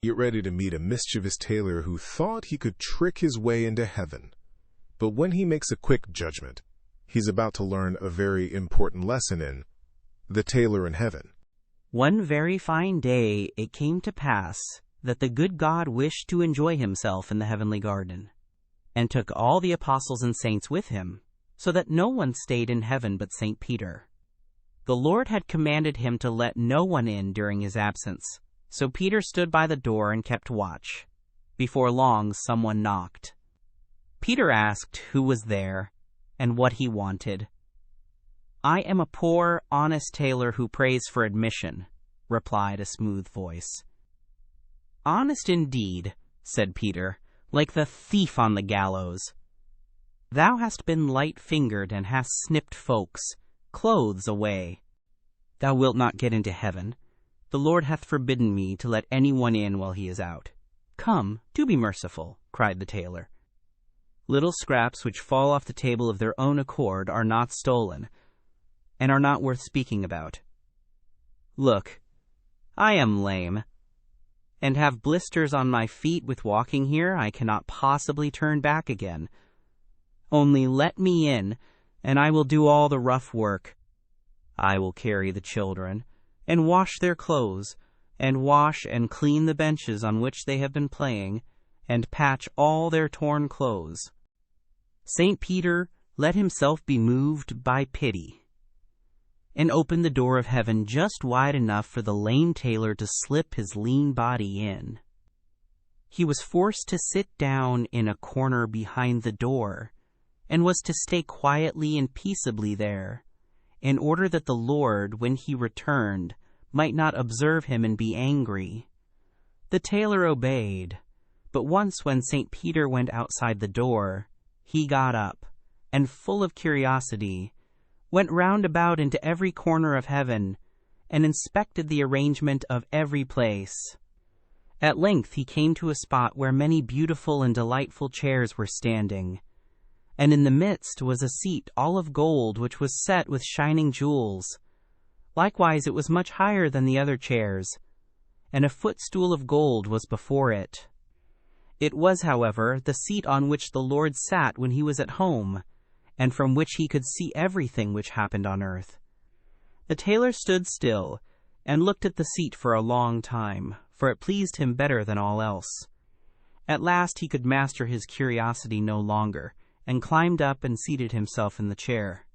Get ready to meet a mischievous tailor who thought he could trick his way into heaven. But when he makes a quick judgment, he's about to learn a very important lesson in The Tailor in Heaven. One very fine day it came to pass that the good God wished to enjoy himself in the heavenly garden, and took all the apostles and saints with him, so that no one stayed in heaven but St. Peter. The Lord had commanded him to let no one in during his absence, so Peter stood by the door and kept watch. Before long someone knocked. Peter asked who was there, and what he wanted. "I am a poor, honest tailor who prays for admission," replied a smooth voice. "Honest indeed," said Peter, "like the thief on the gallows. Thou hast been light-fingered and hast snipped folks' clothes away. Thou wilt not get into heaven. The Lord hath forbidden me to let anyone in while he is out." "Come, do be merciful," cried the tailor. "Little scraps which fall off the table of their own accord are not stolen, and are not worth speaking about. Look, I am lame, and have blisters on my feet with walking here. I cannot possibly turn back again. Only let me in, and I will do all the rough work. I will carry the children, and wash their clothes, and wash and clean the benches on which they have been playing, and patch all their torn clothes." St. Peter let himself be moved by pity, and opened the door of heaven just wide enough for the lame tailor to slip his lean body in. He was forced to sit down in a corner behind the door, and was to stay quietly and peaceably there, in order that the Lord, when he returned, might not observe him and be angry. The tailor obeyed, but once when St. Peter went outside the door, he got up, and full of curiosity, went round about into every corner of heaven, and inspected the arrangement of every place. At length he came to a spot where many beautiful and delightful chairs were standing, and in the midst was a seat all of gold which was set with shining jewels. Likewise it was much higher than the other chairs, and a footstool of gold was before it. It was, however, the seat on which the Lord sat when he was at home, and from which he could see everything which happened on earth. The tailor stood still, and looked at the seat for a long time, for it pleased him better than all else. At last he could master his curiosity no longer, and climbed up and seated himself in the chair.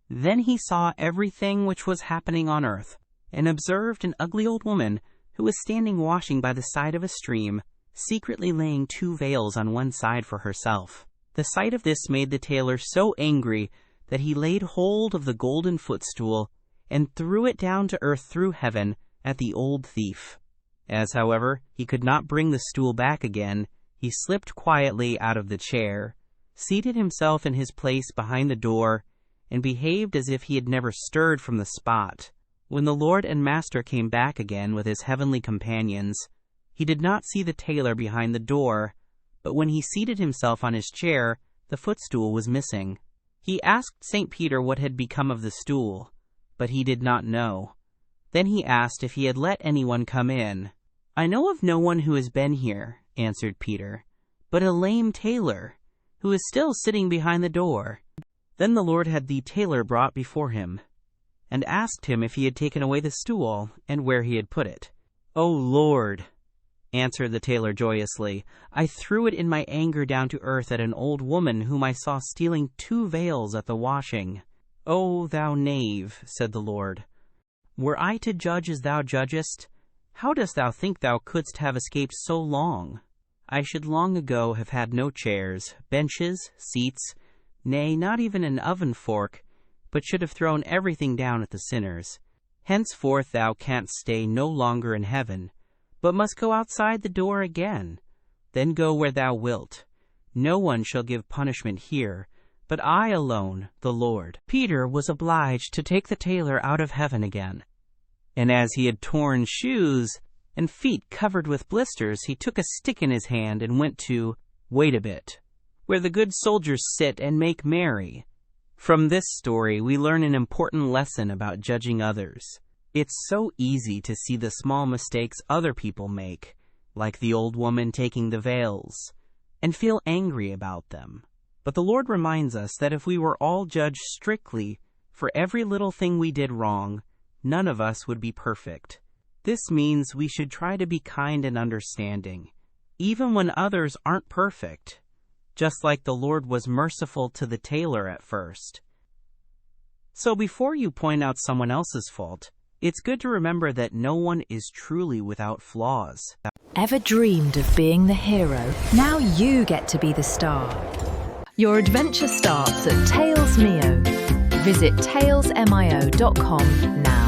Then he saw everything which was happening on earth, and observed an ugly old woman who was standing washing by the side of a stream, secretly laying 2 veils on one side for herself. The sight of this made the tailor so angry that he laid hold of the golden footstool and threw it down to earth through heaven at the old thief. As, however, he could not bring the stool back again, he slipped quietly out of the chair, seated himself in his place behind the door, and behaved as if he had never stirred from the spot. When the Lord and Master came back again with his heavenly companions, he did not see the tailor behind the door, but when he seated himself on his chair, the footstool was missing. He asked St. Peter what had become of the stool, but he did not know. Then he asked if he had let anyone come in. "I know of no one who has been here," answered Peter, "but a lame tailor, who is still sitting behind the door." Then the Lord had the tailor brought before him, and asked him if he had taken away the stool, and where he had put it. "O Lord," answered the tailor joyously, "I threw it in my anger down to earth at an old woman whom I saw stealing 2 veils at the washing." "O thou knave," said the Lord, "were I to judge as thou judgest, how dost thou think thou couldst have escaped so long? I should long ago have had no chairs, benches, seats, nay, not even an oven fork, but should have thrown everything down at the sinners. Henceforth thou canst stay no longer in heaven, but must go outside the door again. Then go where thou wilt. No one shall give punishment here, but I alone, the Lord." Peter was obliged to take the tailor out of heaven again, and as he had torn shoes and feet covered with blisters, he took a stick in his hand and went to, wait a bit, where the good soldiers sit and make merry. From this story, we learn an important lesson about judging others. It's so easy to see the small mistakes other people make like the old woman taking the veils, and feel angry about them. But the Lord reminds us that if we were all judged strictly for every little thing we did wrong, none of us would be perfect. This means we should try to be kind and understanding, even when others aren't perfect, just like the Lord was merciful to the tailor at first. So before you point out someone else's fault, it's good to remember that no one is truly without flaws. Ever dreamed of being the hero? Now you get to be the star. Your adventure starts at TalesMio. Visit talesmio.com now.